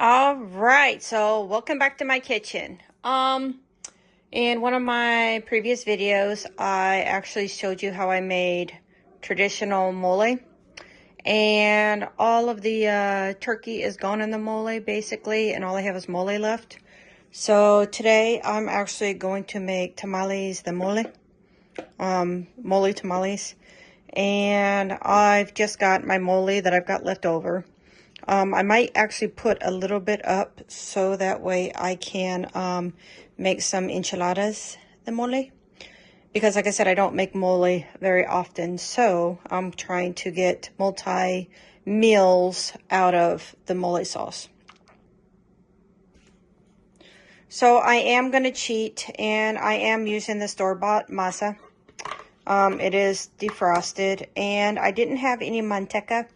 All right, so welcome back to my kitchen. In one of my previous videos, I actually showed you how I made traditional mole, and all of the turkey is gone in the mole basically, and all I have is mole left. So today I'm actually going to make tamales de mole, mole tamales, and I've just got my mole that I've got left over. I might actually put a little bit up so that way I can make some enchiladas de mole. Because like I said, I don't make mole very often, so I'm trying to get multi-meals out of the mole sauce. So I am going to cheat, and I am using the store-bought masa. It is defrosted, and I didn't have any manteca.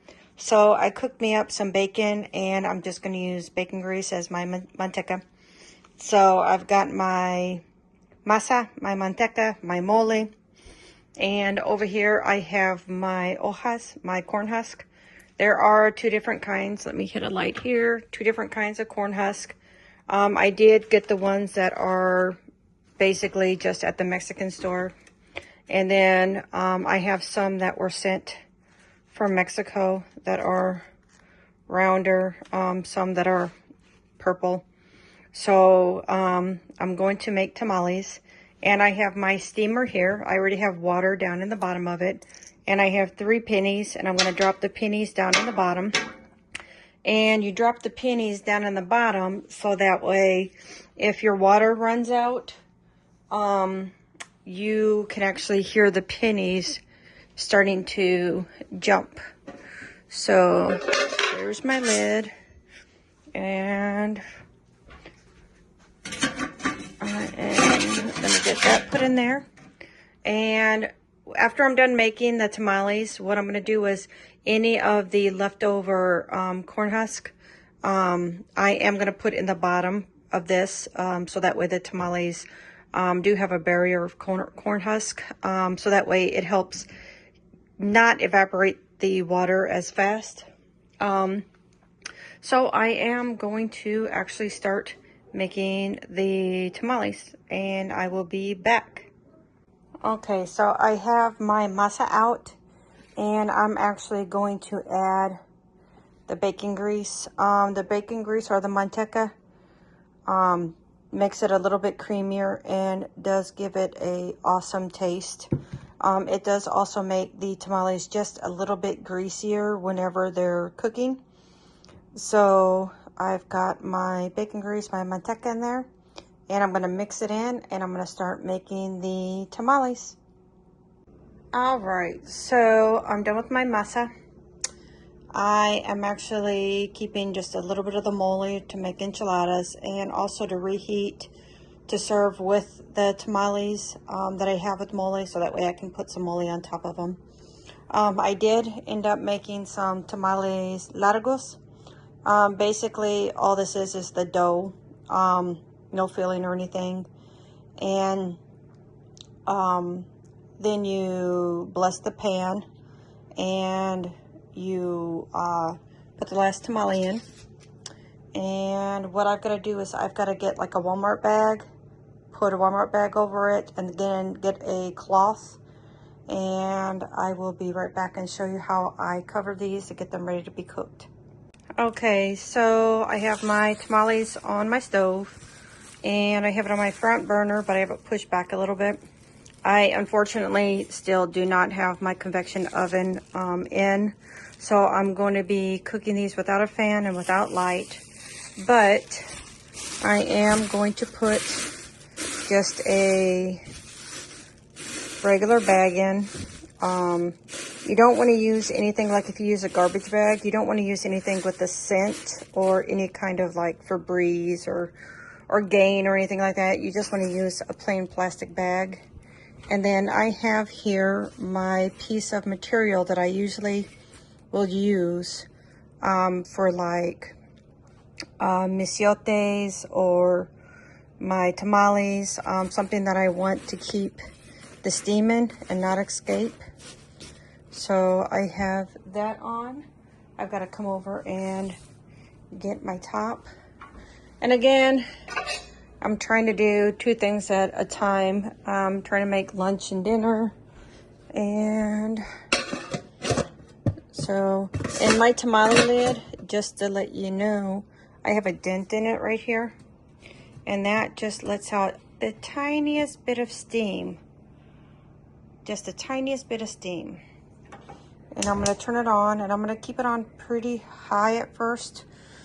So I cooked me up some bacon, and I'm just going to use bacon grease as my manteca. So I've got my masa, my manteca, my mole, and over here I have my hojas, my corn husk. There are two different kinds. Let me hit a light here. Two different kinds of corn husk. I did get the ones that are basically just at the Mexican store. And then I have some that were sent from Mexico that are rounder, some that are purple. So I'm going to make tamales, and I have my steamer here. I already have water down in the bottom of it, and I have 3 pennies, and I'm going to drop the pennies down in the bottom. And you drop the pennies down in the bottom so that way if your water runs out, you can actually hear the pennies starting to jump. So there's my lid, and I am gonna get that put in there. And after I'm done making the tamales, what I'm gonna do is any of the leftover corn husk, I am gonna put in the bottom of this, so that way the tamales do have a barrier of corn husk, so that way it helps not evaporate the water as fast. So I am going to actually start making the tamales, and I will be back. Okay, so I have my masa out, and I'm actually going to add the bacon grease. The bacon grease or the manteca makes it a little bit creamier and does give it a awesome taste. It does also make the tamales just a little bit greasier whenever they're cooking. So I've got my bacon grease, my manteca in there, and I'm going to mix it in, and I'm going to start making the tamales. All right, so I'm done with my masa. I am actually keeping just a little bit of the mole to make enchiladas, and also to reheat to serve with the tamales that I have with mole, so that way I can put some mole on top of them. I did end up making some tamales largos. Basically all this is the dough, no filling or anything, and then you bless the pan, and you put the last tamale in. And what I've got to do is I've got to get like a Walmart bag, put a Walmart bag over it, and then get a cloth, and I will be right back and show you how I cover these to get them ready to be cooked. Okay, so I have my tamales on my stove, and I have it on my front burner, but I have it pushed back a little bit. I unfortunately still do not have my convection oven in, so I'm going to be cooking these without a fan and without light. But I am going to put just a regular bag in. You don't want to use anything like, if you use a garbage bag, you don't want to use anything with a scent or any kind of like Febreze or Gain or anything like that. You just want to use a plain plastic bag. And then I have here my piece of material that I usually will use for like misiotes or my tamales, something that I want to keep the steam in and not escape. So I have that on. I've got to come over and get my top. And again, I'm trying to do 2 things at a time. I'm trying to make lunch and dinner. And so, in my tamale lid, just to let you know, I have a dent in it right here. And that just lets out the tiniest bit of steam. Just the tiniest bit of steam. And I'm going to turn it on, and I'm going to keep it on pretty high at first,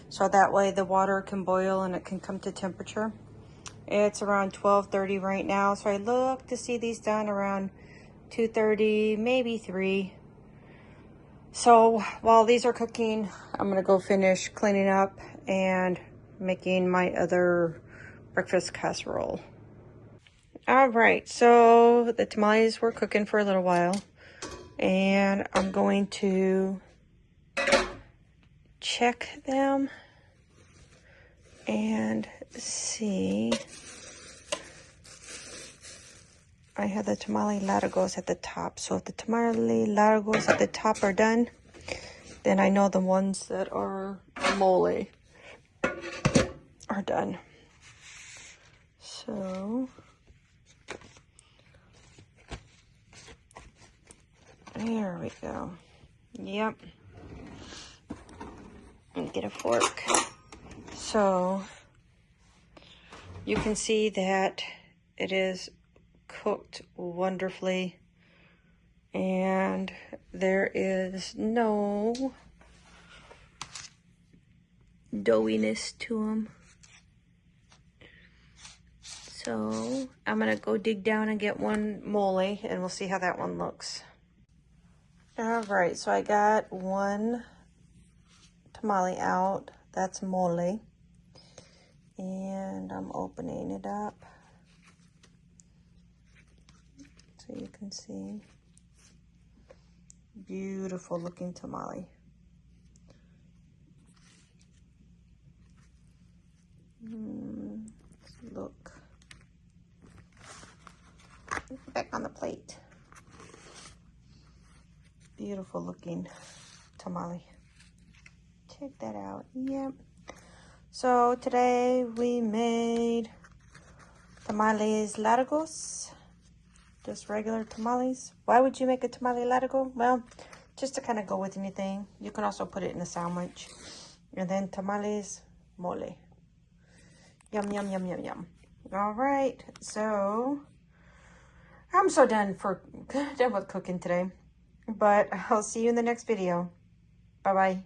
so that way the water can boil and it can come to temperature. It's around 12:30 right now, so I look to see these done around 2:30, maybe 3. So while these are cooking, I'm going to go finish cleaning up and making my other breakfast casserole. All right, so the tamales were cooking for a little while. And I'm going to check them and see. I have the tamale largos at the top. So if the tamale largos at the top are done, then I know the ones that are mole are done. So there we go. Yep. Let me get a fork. So you can see that it is cooked wonderfully, and there is no doughiness to them. So I'm gonna go dig down and get one mole, and we'll see how that one looks. All right, so I got one tamale out. That's mole. And I'm opening it up so you can see. Beautiful looking tamale. Look. Back on the plate. Beautiful looking tamale. Check that out. Yep. So today we made tamales largos. Just regular tamales. Why would you make a tamale largo? Well, just to kind of go with anything. You can also put it in a sandwich. And then tamales mole. Yum, yum, yum, yum, yum. All right. So I'm so done with cooking today. But I'll see you in the next video. Bye-bye.